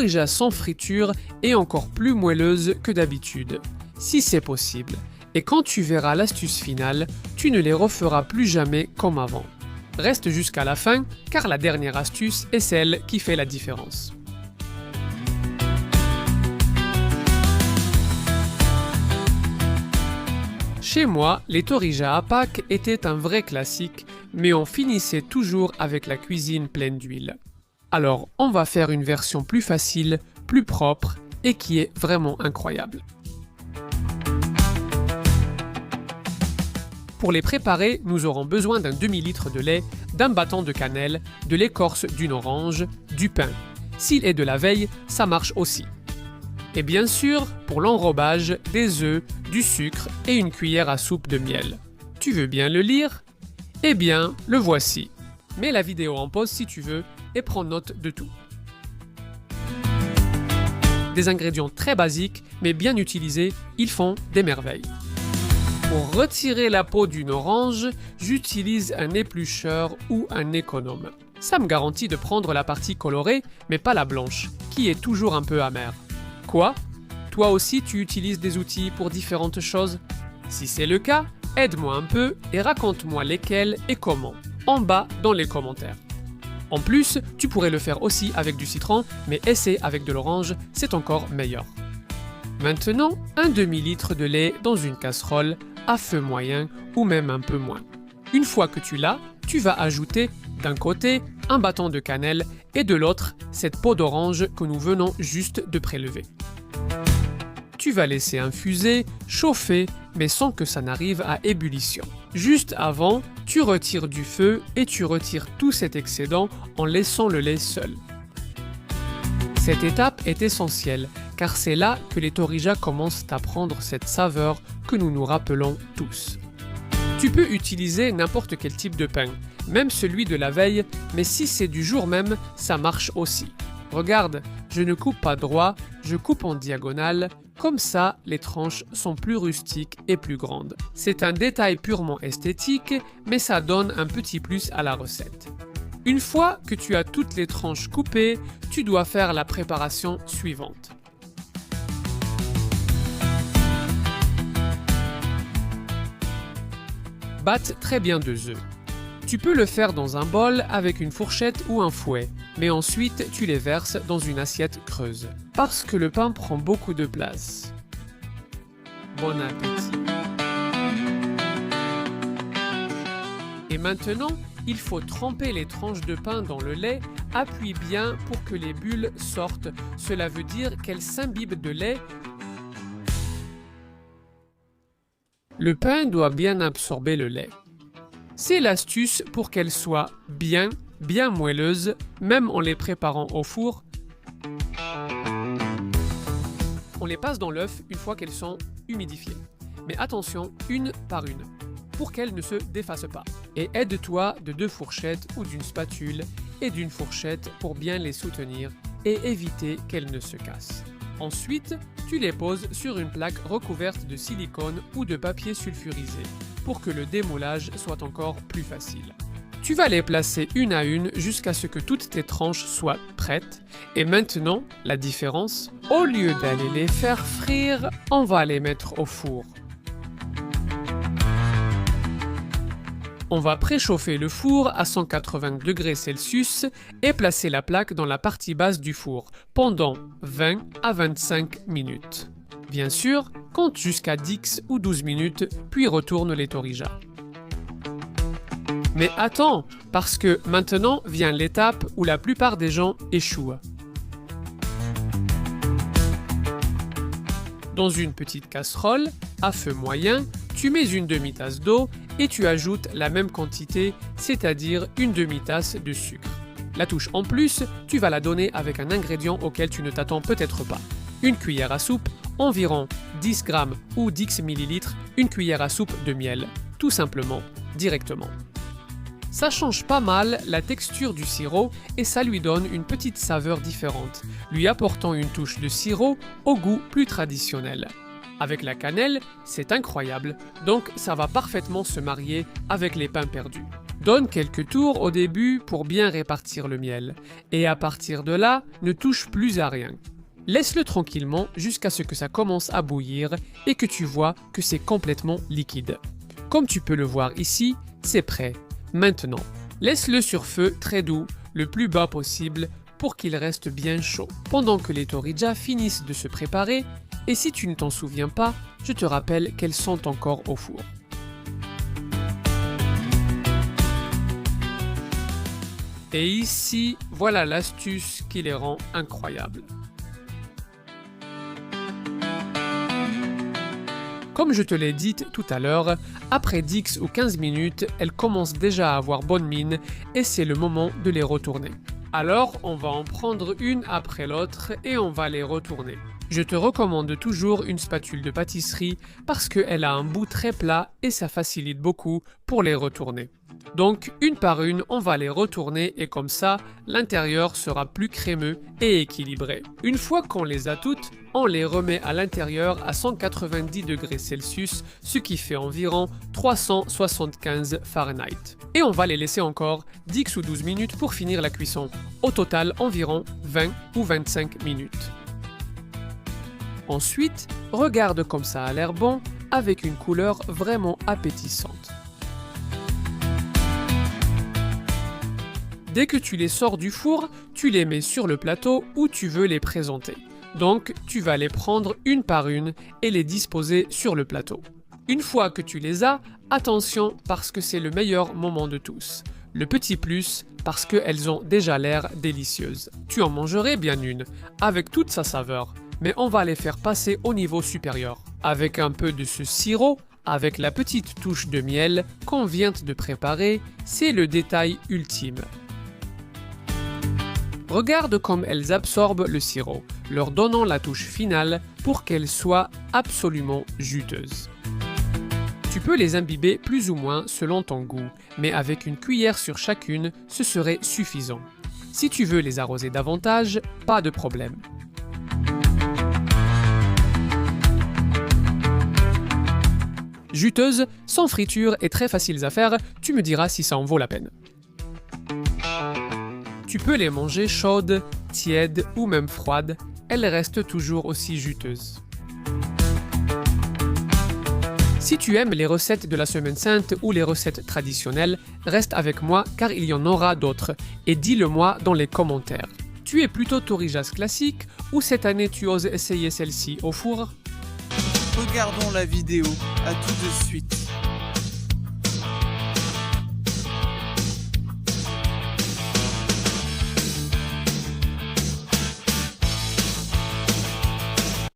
torrijas sans friture est encore plus moelleuse que d'habitude, si c'est possible. Et quand tu verras l'astuce finale, tu ne les referas plus jamais comme avant. Reste jusqu'à la fin, car la dernière astuce est celle qui fait la différence. Chez moi, les torrijas à Pâques étaient un vrai classique, mais on finissait toujours avec la cuisine pleine d'huile. Alors, on va faire une version plus facile, plus propre et qui est vraiment incroyable. Pour les préparer, nous aurons besoin d'un demi-litre de lait, d'un bâton de cannelle, de l'écorce d'une orange, du pain. S'il est de la veille, ça marche aussi. Et bien sûr, pour l'enrobage, des œufs, du sucre et une cuillère à soupe de miel. Tu veux bien le lire? Eh bien, le voici. Mets la vidéo en pause si tu veux et prends note de tout. Des ingrédients très basiques, mais bien utilisés, ils font des merveilles. Pour retirer la peau d'une orange, j'utilise un éplucheur ou un économe. Ça me garantit de prendre la partie colorée, mais pas la blanche, qui est toujours un peu amère. Quoi? Toi aussi tu utilises des outils pour différentes choses? Si c'est le cas, aide-moi un peu et raconte-moi lesquels et comment, en bas dans les commentaires. En plus, tu pourrais le faire aussi avec du citron, mais essaie avec de l'orange, c'est encore meilleur. Maintenant, un demi-litre de lait dans une casserole, à feu moyen ou même un peu moins. Une fois que tu l'as, tu vas ajouter d'un côté un bâton de cannelle et de l'autre cette peau d'orange que nous venons juste de prélever. Tu vas laisser infuser, chauffer, mais sans que ça n'arrive à ébullition. Juste avant, tu retires du feu et tu retires tout cet excédent en laissant le lait seul. Cette étape est essentielle, car c'est là que les torrijas commencent à prendre cette saveur que nous nous rappelons tous. Tu peux utiliser n'importe quel type de pain, même celui de la veille, mais si c'est du jour même, ça marche aussi. Regarde, je ne coupe pas droit, je coupe en diagonale, comme ça les tranches sont plus rustiques et plus grandes. C'est un détail purement esthétique, mais ça donne un petit plus à la recette. Une fois que tu as toutes les tranches coupées, tu dois faire la préparation suivante. Batte très bien 2 œufs. Tu peux le faire dans un bol avec une fourchette ou un fouet, mais ensuite tu les verses dans une assiette creuse, parce que le pain prend beaucoup de place. Bon appétit! Et maintenant, il faut tremper les tranches de pain dans le lait, appuie bien pour que les bulles sortent, cela veut dire qu'elles s'imbibent de lait. Le pain doit bien absorber le lait. C'est l'astuce pour qu'elles soient bien moelleuses, même en les préparant au four. On les passe dans l'œuf une fois qu'elles sont humidifiées. Mais attention, une par une, pour qu'elles ne se défassent pas. Et aide-toi de 2 fourchettes ou d'une spatule et d'une fourchette pour bien les soutenir et éviter qu'elles ne se cassent. Ensuite, tu les poses sur une plaque recouverte de silicone ou de papier sulfurisé pour que le démoulage soit encore plus facile. Tu vas les placer une à une jusqu'à ce que toutes tes tranches soient prêtes. Et maintenant, la différence, au lieu d'aller les faire frire, on va les mettre au four. On va préchauffer le four à 180 degrés Celsius et placer la plaque dans la partie basse du four pendant 20 à 25 minutes. Bien sûr, compte jusqu'à 10 ou 12 minutes, puis retourne les torrijas. Mais attends, parce que maintenant vient l'étape où la plupart des gens échouent. Dans une petite casserole, à feu moyen, tu mets une demi-tasse d'eau et tu ajoutes la même quantité, c'est-à-dire une demi-tasse de sucre. La touche en plus, tu vas la donner avec un ingrédient auquel tu ne t'attends peut-être pas. Une cuillère à soupe, environ 10 g ou 10 ml, une cuillère à soupe de miel, tout simplement, directement. Ça change pas mal la texture du sirop et ça lui donne une petite saveur différente, lui apportant une touche de sirop au goût plus traditionnel. Avec la cannelle, c'est incroyable, donc ça va parfaitement se marier avec les pains perdus. Donne quelques tours au début pour bien répartir le miel, et à partir de là, ne touche plus à rien. Laisse-le tranquillement jusqu'à ce que ça commence à bouillir et que tu vois que c'est complètement liquide. Comme tu peux le voir ici, c'est prêt. Maintenant, laisse-le sur feu très doux, le plus bas possible, pour qu'il reste bien chaud. Pendant que les torrijas finissent de se préparer, et si tu ne t'en souviens pas, je te rappelle qu'elles sont encore au four. Et ici, voilà l'astuce qui les rend incroyables. Comme je te l'ai dit tout à l'heure, après 10 ou 15 minutes, elles commencent déjà à avoir bonne mine et c'est le moment de les retourner. Alors, on va en prendre une après l'autre et on va les retourner. Je te recommande toujours une spatule de pâtisserie parce qu'elle a un bout très plat et ça facilite beaucoup pour les retourner. Donc, une par une, on va les retourner et comme ça, l'intérieur sera plus crémeux et équilibré. Une fois qu'on les a toutes, on les remet à l'intérieur à 190 degrés Celsius, ce qui fait environ 375 Fahrenheit. Et on va les laisser encore 10 ou 12 minutes pour finir la cuisson. Au total, environ 20 ou 25 minutes. Ensuite, regarde comme ça a l'air bon, avec une couleur vraiment appétissante. Dès que tu les sors du four, tu les mets sur le plateau où tu veux les présenter. Donc, tu vas les prendre une par une et les disposer sur le plateau. Une fois que tu les as, attention parce que c'est le meilleur moment de tous. Le petit plus, parce qu'elles ont déjà l'air délicieuses. Tu en mangerais bien une, avec toute sa saveur, mais on va les faire passer au niveau supérieur. Avec un peu de ce sirop, avec la petite touche de miel qu'on vient de préparer, c'est le détail ultime. Regarde comme elles absorbent le sirop, leur donnant la touche finale pour qu'elles soient absolument juteuses. Tu peux les imbiber plus ou moins selon ton goût, mais avec une cuillère sur chacune, ce serait suffisant. Si tu veux les arroser davantage, pas de problème. Juteuses, sans friture et très faciles à faire, tu me diras si ça en vaut la peine. Tu peux les manger chaudes, tièdes ou même froides, elles restent toujours aussi juteuses. Si tu aimes les recettes de la Semaine Sainte ou les recettes traditionnelles, reste avec moi car il y en aura d'autres et dis-le-moi dans les commentaires. Tu es plutôt torrijas classique ou cette année tu oses essayer celle-ci au four? Regardons la vidéo, à tout de suite.